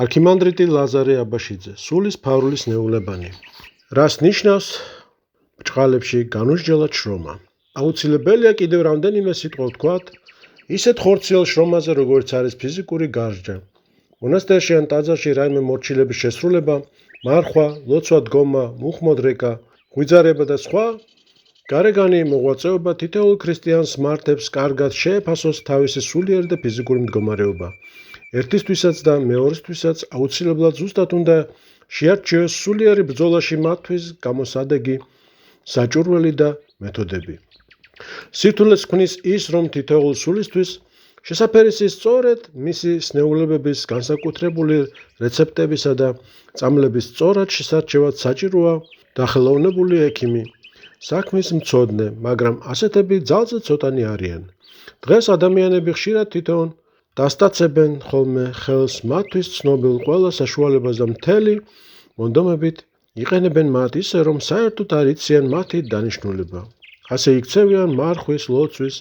არქიმანდრიტი ლაზარე აბაშიძე, სულის ფარულის ნეულებანი. რას ნიშნავს ბრჭყალებში განუსჯელად შრომა? აუცილებელია კიდევ რამდენიმე სიტყვა ვთქვათ ისეთ ხორციელ შრომაზე, როგორც არის ფიზიკური გარსჯა. მონასტერში ან ტაძარში რაიმე მორჩილების შესრულება, მარხვა, ლოცვა დგომა, მუხმოდრეკა, ღვიძარება და სხვა გარეგანი მოღვაწეობა თითოეულ ქრისტიანს მართებს კარგად შეეფასოს თავისი სულიერი და ფიზიკური მდგომარეობა. ერთისთვისაც და მეორესთვისაც აუცილებლად ზუსტად უნდა შეარჩიოს სულიერი ბრძოლაში მათთვის გამოსადეგი საჭურველი და მეთოდები. სირთულეს ქმნის ის, რომ თითოეულ სულისთვის შესაფერისი სწორედ მისი სნეულებების განსაკუთრებული რეცეპტებისა და წამლების სწორად შესარჩევად საჭიროა დახელოვნებული ექიმი, საქმის მცოდნე, მაგრამ ასეთები ძალზე ცოტანი არიან. დღეს ადამიანები ხშირად თვითონ დასტაცებენ ხოლმე ხელს მათთვის ცნობილ ყველა საშუალებას და მთელი მონდომებით იყენებენ მათ ისე, რომ საერთოდ არ იციან მათი დანიშნულება. ასე იქცევიან მარხვის, ლოცვის,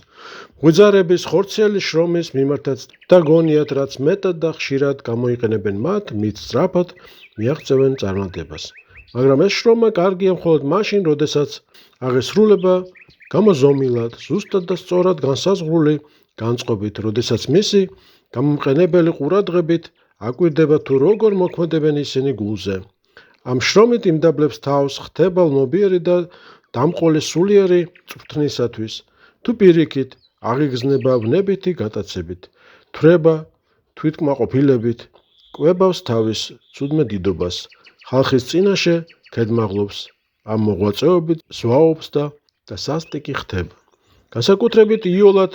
ღვიძარების, ხორციელი შრომის მიმართაც და გონიათ, რაც მეტად და ხშირად გამოიყენებენ მათ, მით სწრაფად მიაღწევენ წარმატებას. მაგრამ ეს შრომა კარგია მხოლოდ მაშინ, როდესაც აღესრულება გამოზომილად, ზუსტად და სწორად განსაზღვრული განწყობით, როდესაც მისი გამომყენებელი ყურადღებით აკვირდება თუ როგორ მოქმედებენ ისინი გულზე. ამ შრომით იმდაბლებს თავს ხდება ლმობიერი და დამყოლი სულიერი წვრთნისათვის, თუ პირიქით აღიგზნება ვნებითი გატაცებით, თვრება თვითკმაყოფილებით, კვებავს თავის ცუდმე დიდობას, ხალხის წინაშე ქედმაღლობს, ამ მოღვაწეობით ზვაობს და სასტიკი ხდება. განსაკუთრებით იოლად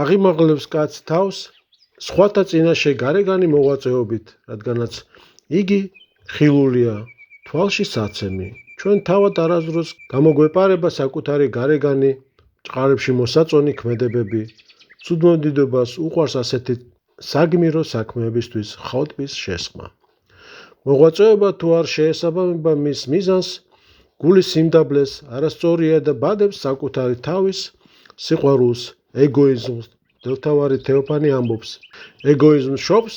აღიმაღლებს კაცი თავს სხვათა წინაშე გარეგანი მოღვაწეობით, რადგანაც იგი ხილულია, თვალში საცემი. ჩვენ თავად არასდროს გამოგვეპარება საკუთარი გარეგანი ჭყარებში მოსაწონი ქმედებები, ცუდმოდიდობას უყვარს ასეთი საგმირო საქმეებისთვის ხოტბის შესხმა. მოღვაწეობა თუ არ შეესაბამება მის მიზანს, გულის სიმდაბლეს, არასწორია და ბადებს საკუთარი თავის სიყვარულს, ეგოიზმს. დელთავარი თეოფანი ამბობს, ეგოიზმს შობს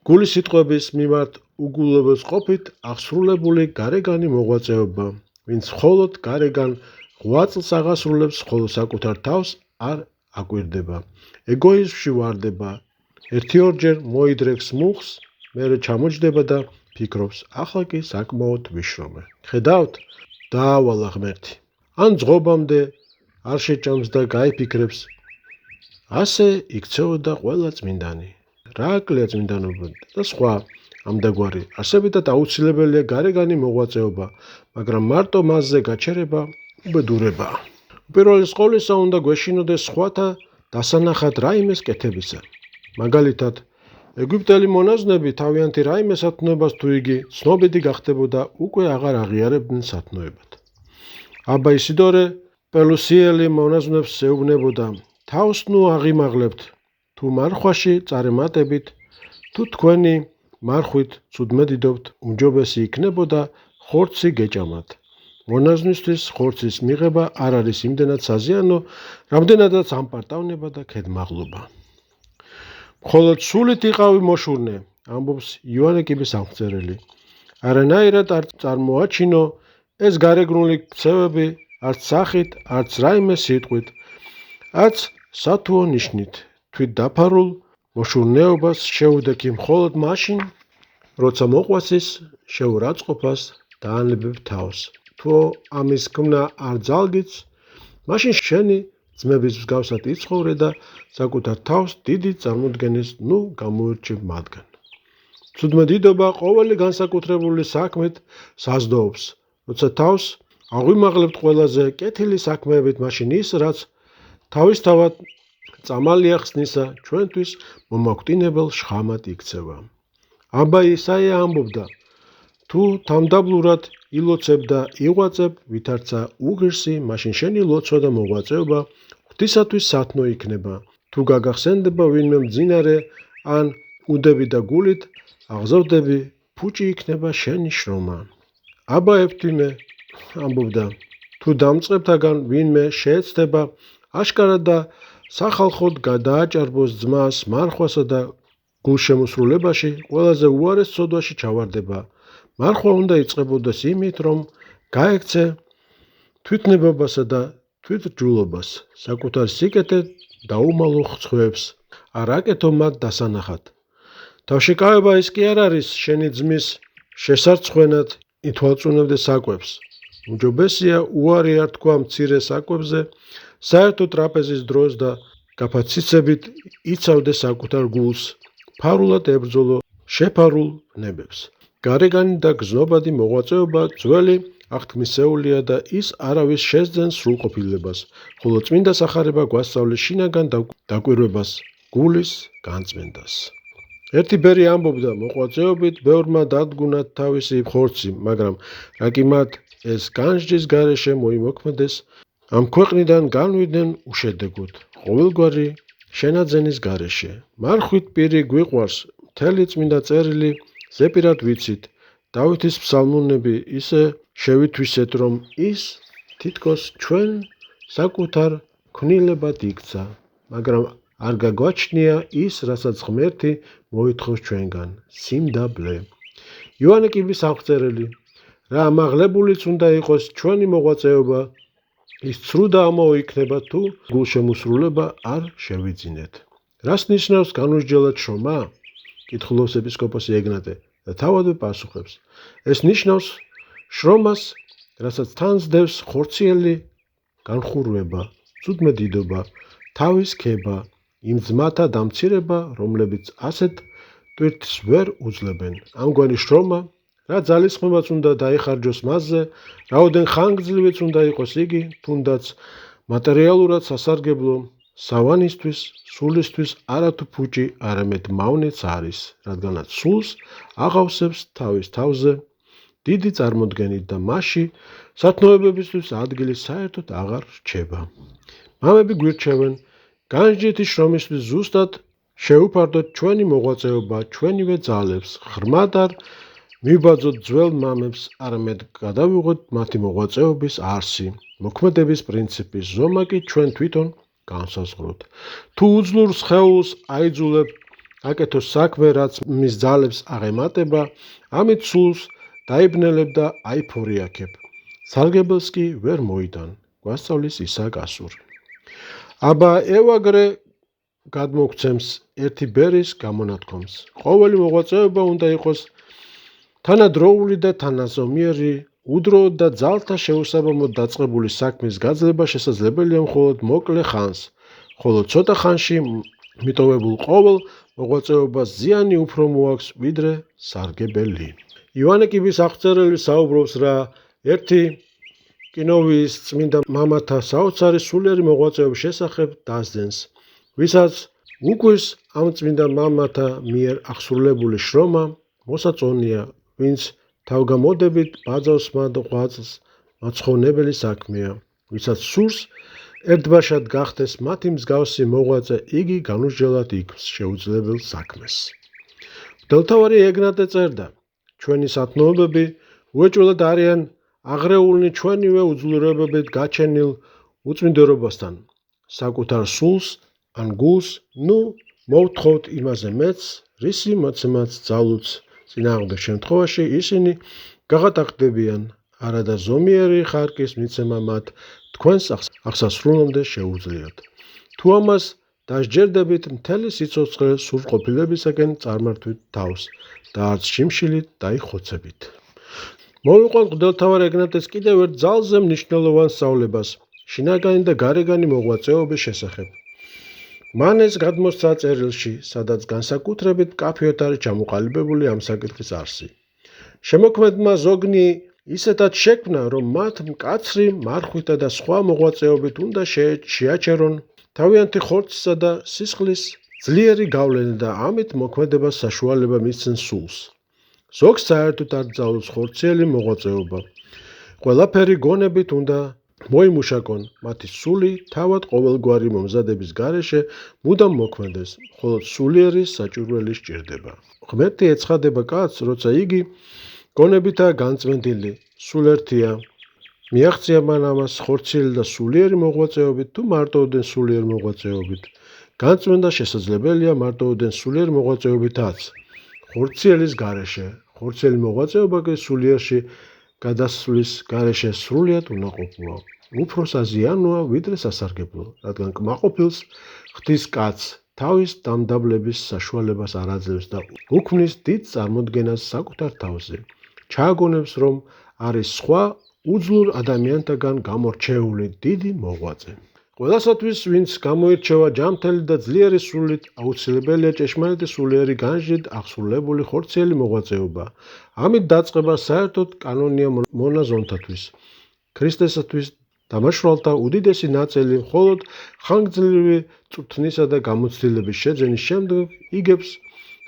გულის სიტყვების მიმართ უგულებელს ყოფით აღსრულებული გარეგანი მოღვაწეობა, ვინც მხოლოდ გარეგან ღვაწლს აღასრულებს, ხოლო საკუთარ თავს არ აკვირდება. ეგოიზმში ვარდება, ერთი-ორჯერ მოიდრექს მუხს, მერე ჩამოჯდება და ფიქრობს, ახლა კი საკმაოდ ვიშრომე. ხედავთ, დაავალა ღმერთი. ან ძღობამდე არ შეჭამს და გაიფიქრებს. ასე იქცეოდა ყველა წმინდანი. რა აკლია წმინდანობა და სხვა ამდაგვარი. არსებითად აუცილებელია გარეგანი მოღვაწეობა, მაგრამ მარტო მასზე გაჩერება უბედურებაა. უპირველეს ყოვლისა უნდა გვეშინოდეს სხვათა დასანახად რაიმეს კეთებისა. მაგალითად, ეგვიპტელი მონაზვნები თავიანთი რაიმე სათნოებას თუ იგი ცნობილი გახდებოდა, უკვე აღარ აღიარებდნენ სათნოებად. აბა ისიდორე პელუსიელი მონაზვნებს ეუბნებოდა, თავს ნუ აღიმაღლებთ, თუ მარხვაში წარემატებით, თუ თქვენი მარხვით ცუდმედიდობთ, უმჯობესი იქნებოდა ხორცი გეჭამათ. მონაზვნისთვის ხორცის მიღება არ არის იმდენად საზიანო, რამდენადაც ამპარტავნება და ქედმაღლობა. მხოლოდ სულით იყავი მოშურნე, ამბობს იოანე კიბის-ამხწერელი. არანაირად არ წარმოაჩინო ეს გარეგნული ქცევები, არც სახით, არც რაიმე სიტყვით, არც სათუო ნიშნით. თვით დაფარულ მოშურნეობას შეუდექი მხოლოდ მაშინ, როცა მოყვასის შეურაცხყოფას დაანებებ თავს. თუ ამის ქმნა არ ძალგიც, მაშინ შენი ძმების მსგავსად იცხოვრე და საკუთარ თავს დიდი წარმოდგენის ნუ გამოირჩევ მათგან. ცუდმედიდობა ყოველი განსაკუთრებული საქმით საზრდოობს, როცა თავს აღვიმაღლებთ ყველაზე კეთილი საქმეებით, მაშინ ის, რაც თავისთავად წამალია ხსნისა, ჩვენთვის მომაკვდინებელ შხამად იქცევა. აბა ისაია ამბობდა, თუ თამდაბლურად ილოცებ და იღვაწებ, ვითარცა უღირსი, მაშინ შენი ლოცვა და მოღვაწეობა ღვთისათვის სათნო იქნება. თუ გაგახსენდება ვინმე მძინარე ან უდები და გულით აღზევდები, ფუჭი იქნება შენი შრომა. აბა ეფთიმე ამბობდა, თუ დამწყებთაგან ვინმე შეეცდება, აშკარად და სახალხოდ გადააჭარბოს ძმას, მარხვასა და გულშემოსრულებაში ყველაზე უარეს ცოდვაში ჩავარდება. მარხვა უნდა იწყებოდეს იმით, რომ გაექცე თვითნებობასა და თვითრჯულობას, საკუთარ სიკეთე დაუმალო ხრწხვებს, არ აკეთო მათ დასანახად. თავშეკავება ის კი არ არის შენი ძმის შესარცხვენად ითვალწუნებდე საკვებს. უმჯობესია უარი არ თქვა მცირე საკვებზე, საერთო ტრაპეზის დროს და გაფაციცებით იცავდე საკუთარ გულს, ფარულად ებრძოლო შეფარულ ნებებს. გარეგანი და გზნობადი მოღვაწეობა ძველი აღთქმისეულია და ის არავის შესძენს სრულყოფილებას, ხოლო წმინდა სახარება გვასწავლეს შინაგან დაკვირვებას, გულის განწმენდას. ერთი ბერი ამბობდა, მოღვაწეობით ბევრმა დადგუნათ თავისი ხორცი, მაგრამ რა კი მათ ეს განსჯის გარეშე მოიმოქმედეს, ამ ქვეყნიდან განვიდნენ უშედეგოდ, ყოველგვარი შენაძენის გარეშე. მარხვით პირი გვიყვარს, მთელი წმინდა წერილი ზეპირად ვიცით, დავითის ფსალმუნები ისე შევითვისეთ, რომ ის თითქოს ჩვენ საკუთარ ქმნილებად იქცა, მაგრამ არ გაგვაჩნია ის, რასაც ღმერთი მოითხოვს ჩვენგან, სიმდაბლე. იოანე კიბის აღწერელი, რა ამაღლებულიც უნდა იყოს ჩვენი მოღვაწეობა, ის ცრუ და ამაო იქნება თუ გულშემოსრულება არ შევიძინეთ. რას ნიშნავს განუსჯელად შრომა? კითხულობს ეპისკოპოსი ეგნატე და თავადვე პასუხებს. ეს ნიშნავს შრომას, რასაც თანს დევს ხორციელი განხურვება, ცუდმედიდობა, თავის ქება, იმ ძმათა დამცირება, რომლებიც ასეთ ტვირთს ვერ უძლებენ. ამგვარი შრომა, რა ძალისხმევაც უნდა დაიხარჯოს მასზე, რაოდენ ხანგრძლივიც უნდა იყოს იგი, თუნდაც მატერიალურად სასარგებლო, სავანისთვის, სულისთვის არათუ ფუჭი, არამედ მავნეც არის, რადგანაც სულს აღავსებს თავის თავზე, დიდი წარმოდგენით და მასში სათნოებებისთვის ადგილი საერთოდ აღარ რჩება. მამები გვირჩევენ, განსჯითი შრომისთვის ზუსტად შეუფარდოთ ჩვენი მოღვაწეობა ჩვენივე ძალებს, ღრმად არ მივბაძოთ ძველ მამებს, არამედ გადავიღოთ მათი მოღვაწეობის არსი, მოქმედების პრინციპის ზომა კი ჩვენ თვითონ განსაზღვროთ. თუ უძლურ სხეულს აიძულებ აკეთოს საქმე, რაც მის ძალებს აღემატება, ამით სულს დაიბნელებ და აიფორიაქებ. სარგებელს კი ვერ მოიტან, გვასწავლის ისააკ ასური. აბა ევაგრე გადმოგცემს ერთი ბერის გამონათქვამს. ყოველი მოღვაწეობა უნდა იყოს თანადროული და თანაზომიერი, უდროოდ და ძალთა შეუსაბამოდ დაწყებული საქმის გაძლება შესაძლებელია მხოლოდ მოკლე ხანს, ხოლო ცოტა ხანში მიტოვებულ ყოველ მოღვაწეობას ზიანი უფრო მოაქვს, ვიდრე სარგებელი. იოანე კიბის აღწერელი საუბრობს რა ერთი კინოვიის წმინდა მამათა საოცარი სულიერი მოღვაწეობის შესახებ დასძენს, ვისაც უკვის ამ წმინდა მამათა მიერ აღსრულებული შრომა მოსაწონია, ვინც თავგამოდებით ბაძავსმა და ღვაწლს მაცხოვნებელი საქმეა, ვისაც სურს ერთბაშად გახდეს მათი მსგავსი მოღვაწე, იგი განუსჯელად იქს შეუძლებელ საქმეს. მღვდელმთავარი ეგნატე წერდა, ჩვენი სათნოებები უეჭველად არიან აღრეულნი ჩვენივე უძლურებებით გაჩენილ უწმინდეობასთან, საკუთარ სულს ან გულს, ნუ მოვთხოვთ იმაზე მეც, რისი მოცემაც ძალუც წინააღმდეგ შემთხვევაში ისინი გაღატაკდებიან, არადა ზომიერი ხარკის მიცემა მათ თქვენს აღსასრულამდე შეუძლიათ. თუ ამას დასჯერდებით, მთელი სიცოცხლე სრულყოფილებისაკენ წარმართვით თავს და არც შიმშილით დაიხოცებით. მოვიყვანთ მღვდელმთავარ ეგნატეს კიდევ ერთ ძალზე მნიშვნელოვან სწავლებას, შინაგანი და გარეგანი მოღვაწეობის შესახებ. მან ეს გადმოსცა წერილში, სადაც განსაკუთრებით მკაფიოდ არის ჩამოყალიბებული ამ საკითხის არსი. შემოქმედმა ზოგნი ისეთად შექმნა, რომ მათ მკაცრი მარხვითა და სხვა მოღვაწეობით უნდა შეაჩერონ თავიანთი ხორცისა და სისხლის ძლიერი გავლენა და ამით მოქმედებას საშუალება მისცენ სულს. ზოგს საერთოდ არ გძალობს ხორციელი მოღვაწეობა. ყველაფერი გონებით უნდა მოიმუშაკონ, მათი სული თავად ყოველგვარი მომზადების გარეშე მუდამ მოქმედეს, ხოლო სულიერი საჭურველი სჭირდება. ღმერთი ეცხადება კაცს, როცა იგი გონებითაა განწმენდილი, სულერთია. მიაღწია მან ამას ხორციელი და სულიერი მოღვაწეობით თუ მარტო სულიერი მოღვაწეობით. განწმენდა შესაძლებელია მარტოოდენ სულიერ მოღვაწეობითაც. ხორციელის გარეშე, ხორციელი მოღვაწეობა კი სულიერში გადასვლის გარეშე სრულიად უნაყოფოა. უფრო საზიანოა ვიდრე სასარგებლო, რადგან კმაყოფილს ღვთის კაცს თავის დამდაბლების საშუალებას არ აძლევს და უქმნის დიდ წარმოდგენას საკუთარ თავზე. ჩააგონებს, რომ არის სხვა უძლურ ადამიანთაგან გამორჩეული დიდი მოღვაწე. ყველასათვის, ვინც გამოირჩევა ჯანმრთელი და ძლიერი სულით, აუცილებელია ჭეშმარიტი სულიერი განჯით აღსრულებული ხორციელი მოღვაწეობა. ამით დაწყება საერთოდ კანონია მონაზონთათვის. ქრისტესათვის დამაშვალთა უდიდესი ნაწილი მხოლოდ ხანგრძლივი წვრთნისა და გამოცდილების შეძენის შემდეგ იგებს,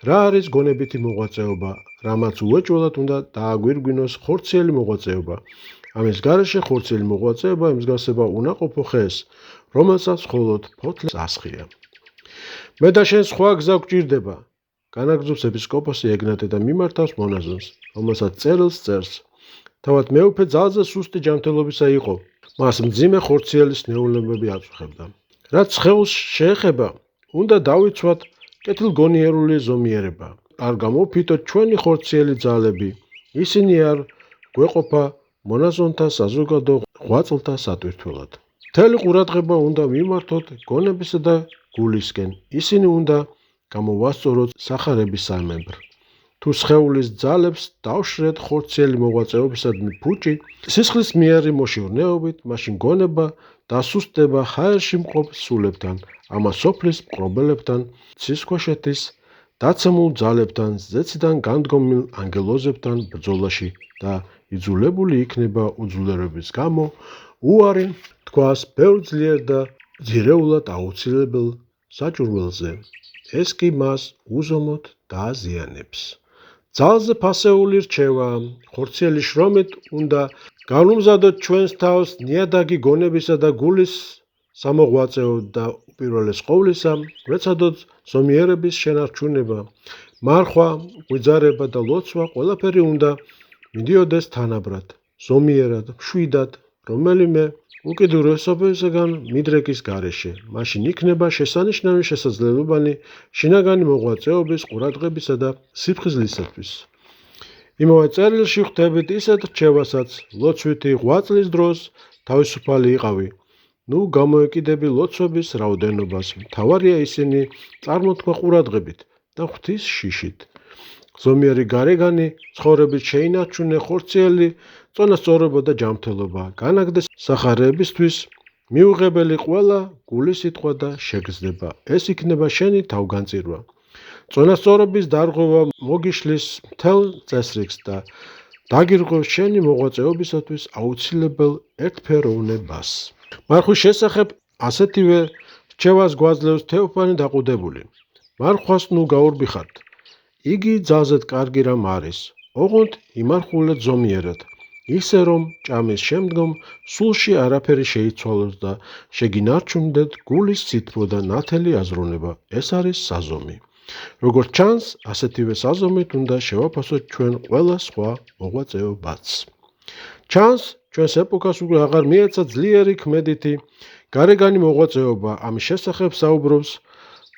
რა არის გონებითი მოღვაწეობა, რამაც უეჭველად უნდა დააგვირგვინოს ხორციელი მოღვაწეობა. ამის გარეშე ხორციელი მოღვაწეობა ემსგავსება უნაყოფო ხეს, რომელსაც მხოლოდ ფოთლს ასხია. მე და შენ სხვა გზა გვჭირდება, განაგრძობს ეპისკოპოსი ეგნატე და მიმართავს მონაზონს, რომელსაც წერილს წერს. თავად მეუფე ძალზე სუსტი ჯანმრთელობისა იყო, მას მძიმე ხორციელის ნეულებები აწუხებდა. რაც სხეულს შეეხება, უნდა დავიცვათ კეთილგონიერული ზომიერება. არ გამოვფითოთ ჩვენი ხორციელი ძალები, ისინი არ გვეყოფა მონაზონთა საზოგადო ღვაწლთა სატვირთველად. მთელი ყურადღება უნდა ვიმართოთ გონებისა და გულისკენ, ისინი უნდა გამოვასწოროთ სახარების სამებრ. თუ სხეულის ძალებს დავშრეთ ხორციელი მოღვაწეობისადმი ფუჭი, სისხლის მიერი მოშივრნეობით, მაშინ გონება დასუსტდება ჰაერში მყოფ სულებთან, ამას სოფლის მკრობელებთან, ცისქვეშეთის დაცემულ ძალებთან, ზეციდან განდგომილ ანგელოზებთან ბრძოლაში და იძულებული იქნება უძლურების გამო უარი თქვას ბევრ ძლიერ და ძირეულად აუცილებელ საჭურველზე. ეს კი მას უზომოდ დააზიანებს. ძალზე ფასეული რჩევა, ხორციელი შრომით უნდა განუმზადოთ ჩვენს თავს ნიადაგი გონებისა და გულის სამოღვაწეოდ და უპირველეს ყოვლისა, გვეცადოთ ზომიერების შენარჩუნება, მარხვა, ღვიძარება და ლოცვა ყველაფერი უნდა მიდიოდეს თანაბრად, ზომიერად, მშვიდად, რომელიმე უკიდურესობისგან მიდრეკის გარეშე, მაშინ იქნება შესანიშნავი შესაძლებლობანი შინაგანი მოღვაწეობის ყურადღებისა და სიფხიზლისათვის. იმავე წერილში ხვდებით ისეთ რჩევასაც, ლოცვითი ღვაწლის დროს თავისუფალი იყავი. ნუ გამოეკიდები ლოცვების რაოდენობას, მთავარია ისინი წარმოთქვა ყურადღებით და ღვთის შიშით. ზომიერი გარეგანი ცხოვრებით შეინარჩუნე ხორციელი წონასწორობა და ჯანმრთელობა, განაგდეს სახარებისთვის მიუღებელი ყველა გულის სიტყვა და შეგრძნება. ეს იქნება შენი თავგანწირვა. წონასწორობის დარღვევა მოგიშლის მთელ წესრიგს და დაგირღვევს შენი მოღვაწეობისათვის აუცილებელ ერთფეროვნებას. მარხვის შესახებ ასეთივე რჩევას გვაძლევს თეოფანი დაყუდებული. მარხვას ნუ გაურბიხართ. იგი ძალზედ კარგი რამ არის, ოღონდ იმარხულეთ ზომიერად, ისე რომ ჭამის შემდგომ სულში არაფერი შეიცვალოს და შეგინარჩუნდეთ გულის სითბო და ნათელი აზროვნება. ეს არის საზომი. როგორც ჩანს, ასეთივე საზომით უნდა შევაფასოთ ჩვენ ყველა სხვა მოღვაწეობაც. ჩანს, ჩვენს ეპოქას უკვე აღარ მიეცა ძლიერი ქმედითი გარეგანი მოღვაწეობა. ამის შესახებ საუბრობს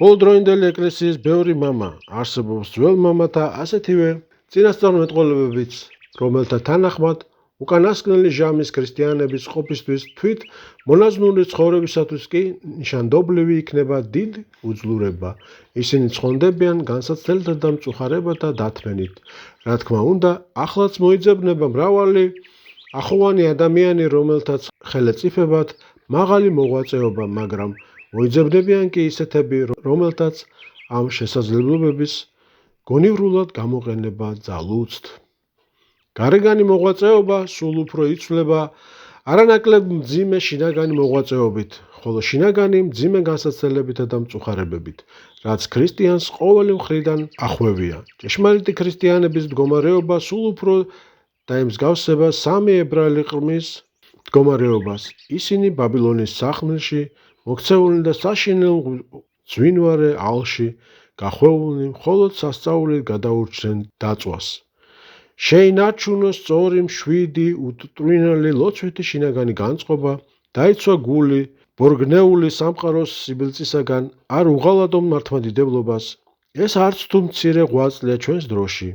ბოლოდროინდელი ეკლესიის ბევრი მამა, არსებობს ძველ მამათა ასეთივე წინასწარმეტყველებებიც, რომელთა თანახმად უკანასკნელი ჟამის ქრისტიანების ყოფისთვის თვით მონაზვნური ცხოვრებისათვის კი ნიშანდობლივი იქნება დიდ უძლურება. ისინი ცხონდებიან განსაცდელთა და მწუხარებათა დათმენით. რა თქმა უნდა, ახლაც მოიძებნება მრავალი ახოვანი ადამიანი, რომელთაც ხელეწიფებათ მაღალი მოღვაწეობა, მაგრამ მოიძებნებიან კი ისეთები, რომელთაც ამ შესაძლებლობების გონივრულად გამოყენება ძალუძთ. გარეგანი მოღვაწეობა სულ უფრო იცვლება არანაკლებ მძიმე შინაგანი მოღვაწეობით, ხოლო შინაგანი მძიმე განსაცდელებითა და მწუხარებებით, რაც ქრისტიანს ყოველი მხრიდან ახვევია. ჭეშმარიტი ქრისტიანების მდგომარეობა სულ უფრო დაემსგავსება სამი ებრაელი ყრმის მდგომარეობას. ისინი ბაბილონის სახლში მოქცეულნი და საშინელ ძვინვარე ალში გახვეულნი მხოლოდ სასწაულით გადაურჩნენ დაწვას. შეინარჩუნოს სწორი, მშვიდი, უტვრინელი, ლოცვითი შინაგანი განწყობა, დაიცვა გული, ბორგნეული სამყაროს სიბილწისაგან არ უღალატო მართლმადიდებლობას, ეს არც თუ მცირე ღვაწლია ჩვენს დროში.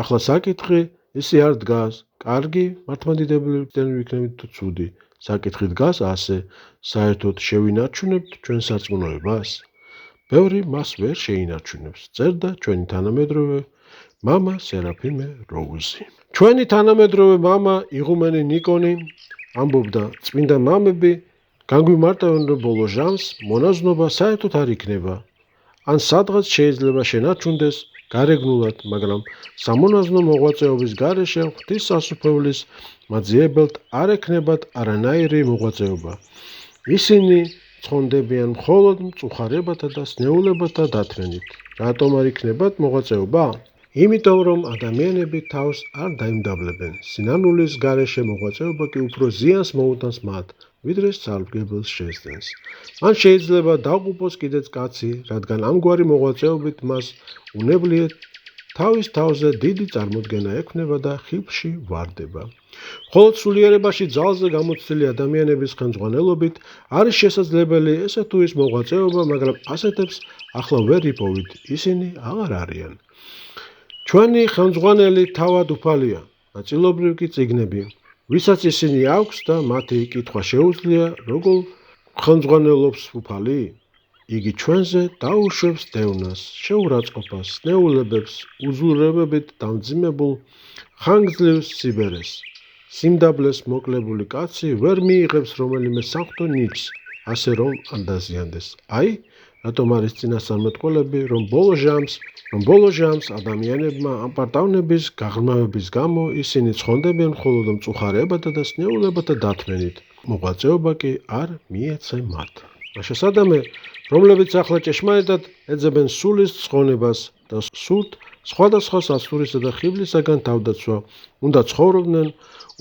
ახლა საკითხი ისე არ დგას, კარგი მართლმადიდებლიდან ვიქნებით თუ ცუდი. საკითხი დგას ასე, საერთოდ შევინარჩუნებთ ჩვენ სარწმუნოებას? ბევრი მას ვერ შეინარჩუნებს, წერდა ჩვენი თანამედროვე მამა სერაფიმე როუზი. ჩვენი თანამედროვე მამა იღუმენი ნიკონი ამბობდა, წმინდა მამები განგვიმარტავენ, რომ ბოლო ჟამს მონაზვნობა საერთოდ არ იქნება. ან სადღაც შეიძლება შენარჩუნდეს გარეგნულად, მაგრამ სამონაზვნო მოღვაწეობის გარეშე ღვთის სასუფეველის მაძიებელთ არ ექნებათ არანაირი მოღვაწეობა. ისინი ცხონდებიან მხოლოდ მწუხარებათა და სნეულებათა დათმენით. რატომ არ იქნებათ მოღვაწეობა? იმიტომ რომ ადამიანები თავს არ დაიმდაბლებენ. სინანულის გარეშე მოღვაწეობა კი უფრო ზიანს მოუტანს მათ, ვიდრე სარგებელს შესდენს. მან შეიძლება დაუყუპოს კიდეც კაცი, რადგან ამგვარი მოღვაწეობით მას უნებლიეთ თავის თავზე დიდი წარმოდგენა ექნება და ხიფში ვარდება. მხოლოდ სულიერებაში ძალზე გამოცდილი ადამიანების ხელმძღვანელობით არის შესაძლებელი ესე თუ ის მოღვაწეობა, მაგრამ ასეთებს ახლა ვერ იპოვით, ისინი აღარ არიან. ჩვენი ხელმძღვანელი თავად უფალია, ნაწილობრივ კი წიგნები, ვისაც ისინი აქვს და მათი კითხვა შეუძლია, როგორ ხელმძღვანელობს უფალი? იგი ჩვენზე დაუშვებს დევნას, შეურაცხყოფას, სნეულებებს, უძლურებებით დამძიმებულ ხანგრძლივ სიბერეს. სიმდაბლეს მოკლებული კაცი ვერ მიიღებს რომელიმე საღვთო ნიჭს, ასე რომ არ დაზიანდეს. აი, რატომ არის წინასწარმეტყველები, რომ ბოლო ჟამს ადამიანებმა ამ პარტავნების გაღრმავების გამო ისინი ცხონდებიან მხოლოდ მწუხარებათა და სნეულებათა დათმენით. მოღვაწეობა კი არ მიეცემათ. შესადამე, რომლებიც ახლა ჭეშმარიტად ეძებენ სულის ცხონებას და სურთ სხვადასხვა სასურისა და ხიბლისაგან თავდაცვა, უნდა ცხოვრობდნენ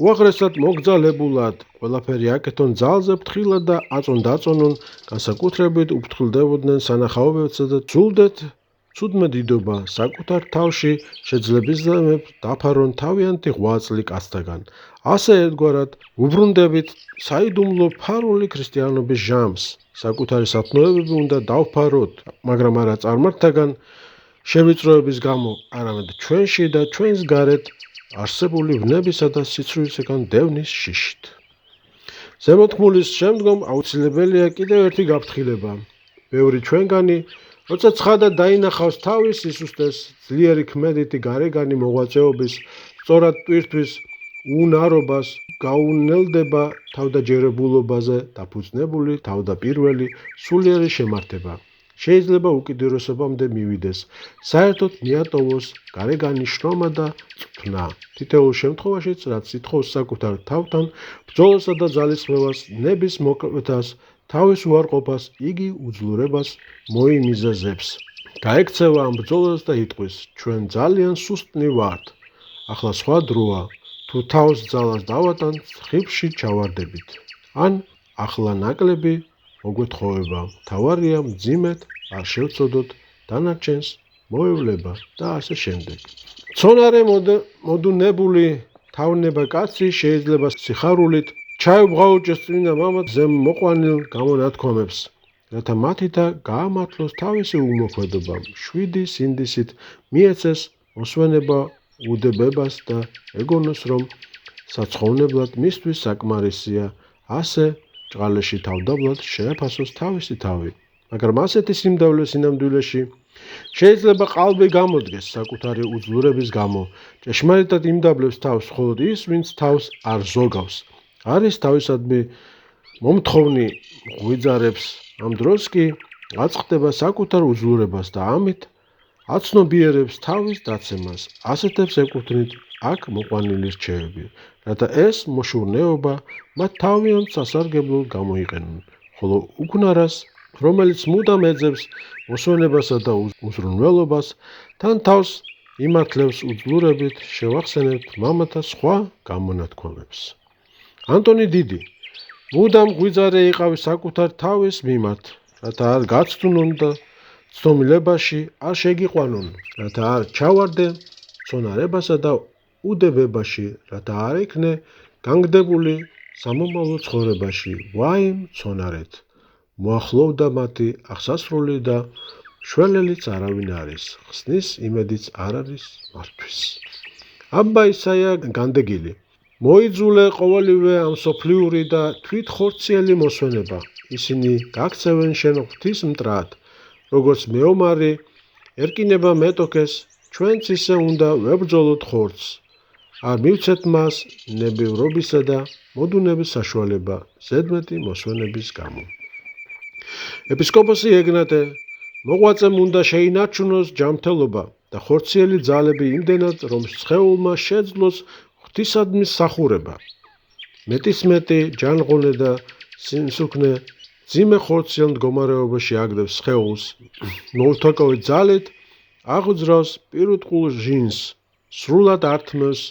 უაღრესად მოგძალებულად, ყველაფერი აკეთონ ძალზე ფრთხილად და აწონ-დაწონონ, განსაკუთრებით უფრთხილდებოდნენ სანახაობებსა და ცულდეთ ცუდმა დიდობა, საკუთარ თავში შეძლებისამებრ დაფარონ თავიანთი ღვაწლი კაცთაგან. ასე ერთგვარად უბრუნდებით საიდუმლო ფარული ქრისტიანობის ჟამს. საკუთარი სათნოებები უნდა დავფაროთ, მაგრამ არა წარმართთაგან შევიწროების გამო, არამედ ჩვენში და ჩვენს გარეთ არსებული ვნებისა და სიცრუისაგან დევნის შიშით. ზემოთქმულის შემდგომ აუცილებელია კიდევ ერთი გაფრთხილება. ბევრი ჩვენგანი, როცა ცხადად დაინახავს თავის სისუსტეს, ძლიერი ქმედითი გარეგანი მოღვაწეობის, სწორად ტვირთვის უნარობას, გაუნელდება თავდაჯერებულობაზე დაფუძნებული თავდაპირველი სულიერი შემართება. შეიძლება უკიდურესობამდე მივიდეს, საერთოდ მიატოვოს გარეგანი შრომა და წვრთნა. თითოეულ შემთხვევაშიც, რაც ითხოვს საკუთარ თავთან ბრძოლასა და ძალისხმევას, ნების მოკვეთას, თავის უარყოფას, იგი უძლურებას მოიმიზეზებს. გაექცევა ამ ბრძოლას და იტყვის, ჩვენ ძალიან სუსტნი ვართ. ახლა სხვა დროა, თუ თავს ძალას დავატანთ, ხიფში ჩავარდებით. ან ახლა ნაკლები მოგვეთხოვება, მთავარია მძიმედ არ შევწოდოთ, დანარჩენს მოევლება და ასე შემდეგ. ცონარე მოდუნებული თავნება კაცი შეიძლება სიხარულით ჩაებღაუჭეს წმინდა მამად ზემოყვანილ გამონათქვამებს, რათა მათი და გაამართლოს თავისი უმოქმედობა, შვიდი სინდისით მიეცეს მოსვენება უდებებას და ეგონოს, რომ საცხოვნებლად მისთვის საკმარისია, ასე ჭყალეში თავდაბლად შეაფასოს თავისი თავი. მაგრამ ასეთი სიმდაბლე სინამდვილეში შეიძლება ყალბი გამოდგეს საკუთარი უძლურების გამო. ჭეშმარიტად იმდაბლებს თავს მხოლოდ ის, ვინც თავს არ ზოგავს. არის თავისადმი მომთხოვნი ღვიძარებს, ამ დროს კი აწყდება საკუთარ უძლურებას და ამით აცნობიერებს თავის დაცემას. ასეთებს ეკუთვნით აქ მოყვანილი რჩევები, რათა ეს მოშურნეობა მათ თავიანთ სასარგებლოდ გამოიყენონ, ხოლო უკნარას, რომელიც მუდამ ეძებს მოსვენებასა და უზრუნველობას, თან თავს იმართლებს უძლურებით, შევახსენებთ მამათა სხვა გამონათქვამებს. ანტონი დიდი მუდამ ღვიძარე იყავი საკუთარ თავის მიმართ, რათა არ გაცდუნონ და ცდომილებაში არ შეგიყვანონ, რათა არ ჩავარდე ცონარებასა და უდებებაში, რათა არ იქნე განგდებული სამომავლო ცხოვრებაში, ვაი მცონარეთ. მოახლოვდა მათი აღსასრული და შველელიც არავინ არის, ხსნის იმედიც არ არის მართვის. აბა ისაია განდეგილი. მოიძულე ყოველივე ამ სოფლიური და თვითხორციელი მოსვენება. ისინი გაქცევენ შენ ღვთის მტრად, როგორც მეომარი ერკინება მეტოქეს, ჩვენც ისე უნდა ვებრძოლოთ ხორცს. არ მივცეთ მას ნებევრობისა და მოდუნების საშუალება ზედმეტი მოსვენების გამო. ეპისკოპოსი ეგნატე, მოღვაწემ უნდა შეინარჩუნოს ჯანმრთელობა და ხორციელი ძალები იმდენად, რომ სხეულმა შეძლოს ღვთისადმის სახურება. მეტისმეტი ჯანღონე და სიმსუქნე ძიმე ხორციელ მდგომარეობაში აგდებს სხეულს, მოუთაკავი ძალით აღძრავს პირუტყულ ჟინს, სრულად ართმევს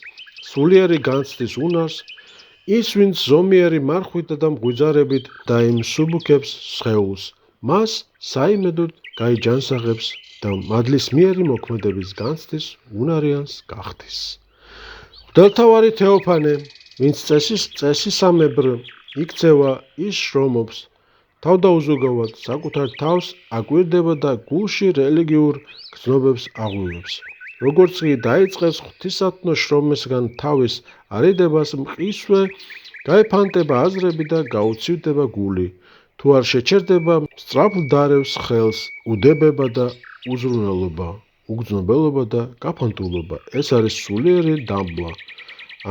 სულიერი განცდის უნარს, ის ვინც ზომიერი მარხვით და მღვიძარებით დაიმსუბუქებს სხეულს, მას საიმედოდ გაიჯანსაღებს და მადლისმიერი მოქმედების განცდის უნარიანს გახდის. ღვთელმთავარი თეოფანე, ვინც წესისამებრ იქცევა, ის შრომობს, თავდაუზოგავად საკუთარ თავს აკვირდება და გულში რელიგიურ გრძნობებს აღვივებს. როგორც კი დაიწყეს ღვთისათნო შრომისგან თავის არიდებას მყისვე, გაიფანტება აზრები და გაუცივდება გული. თუ არ შეჩერდება სწრაფლდარევს ხელს უდებება და უზრუნველობა, უგრძნობელობა და გაფანტულობა. ეს არის სულიერი დამბლა,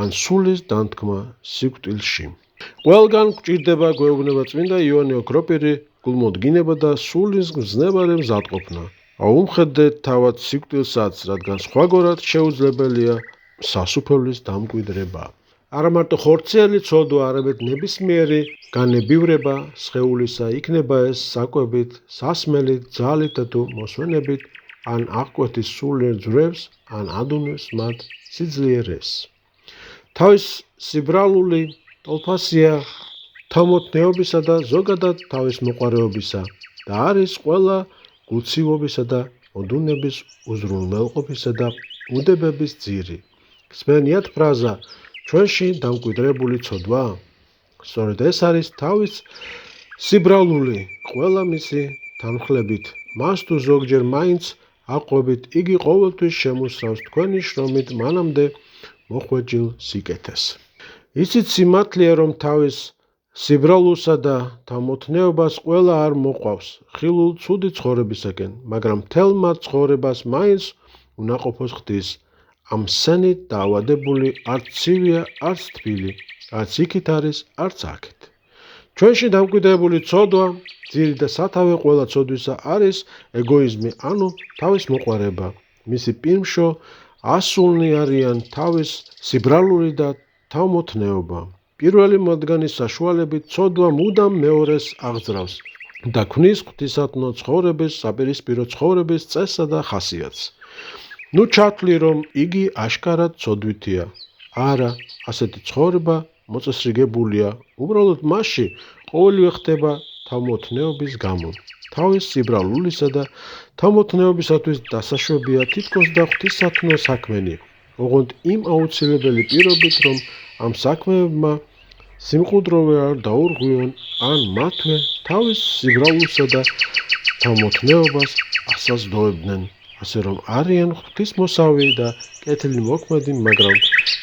ან სულის დანთქმა სიკვდილში. ყველგან გვჭირდება გვეუბნება წმინდა იოანე ოქროპირი, გულმოდგინება და სულის მგზნებარე მზადყოფნა. აუმხედეთ თავად სიკვდილსაც, რადგან სხვაგორად შეუძლებელია სასუფეველის დამკვიდრება. არა მარტო ხორციელი ცოდვა, არამედ ნებისმიერი განებივრება სხეულისა იქნება ეს საკვებით, სასმელით, ძალით და თუ მოსვენებით, ან აღკვეთის სულიერ ძვრებს, ან ადუნებს მათ სიძლიერეს. თავის სიბრალული ტოლფასია თავმოთნეობისა და ზოგადად თავის მოყვარეობისა და არის ყველა გულცივობისა და მოდუნების უზრუნველყოფისა და უდებების ძირი. გსმენიათ ფრაზა ჩვენში დამკვიდრებული ცოდვა? სწორედ ეს არის თავის სიბრალული ყველა მისი თანხლებით, მას თუ ზოგჯერ მაინც აყვებით, იგი ყოველთვის შემოსრავს თქვენი შრომით მანამდე მოხვეჭილ სიკეთეს. ისიც სიმართლეა, რომ თავის სიბრალულსა და თავმოთნეობას ყველა არ მოყვავს ხილულ ცუდი ცხოვრებისაკენ, მაგრამ მთელმა ცხოვრებას მაინც უნაყოფოს ხდის. ამ სცენით დაავადებული არც ცივია, არც თბილი, არც იქით არის, არც აქეთ. ჩვენში დამკვიდრებული ცოდვა, ძირი და სათავე ყველა ცოდვისა არის ეგოიზმი, ანუ თავის მოყვარება. მისი პირმშო ასულნი არიან თავის სიბრალული და თავმოთნეობა. პირველი მათგანის საშუალებით ცოდვა მუდამ მეორეს აღძრავს და ქმნის ღვთისათნო ცხოვრების, საპირისპირო ცხოვრების წესსა და ხასიათს. ნუ ჩათვლი, რომ იგი აშკარად ცოდვითია. არა, ასეთი ცხოვრება მოწესრიგებულია, უბრალოდ მასში ყოველივე ხდება თავმოთნეობის გამო. თავის სიბრალულისა და თავმოთნეობისათვის დასაშვებია თითქოს და ღვთისათნო საქმენი, ოღონდ იმ აუცილებელი პირობით, რომ ამ საქმეებმა სიმყუდროვე არ დაურღვიონ, ან მათვე თავის სიბრალულსა და თავმოთნეობას ასაზრდოებდნენ, ასე რომ არიან ღვთისმოსავი და კეთილი მოქმედი, მაგრამ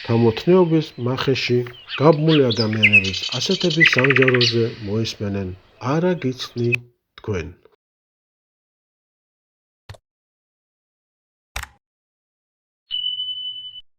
თავმოთნეობის მახეში გაბმული ადამიანების ასეთების სამგზავროზე მოისმენენ. არა გიცნი თქვენ.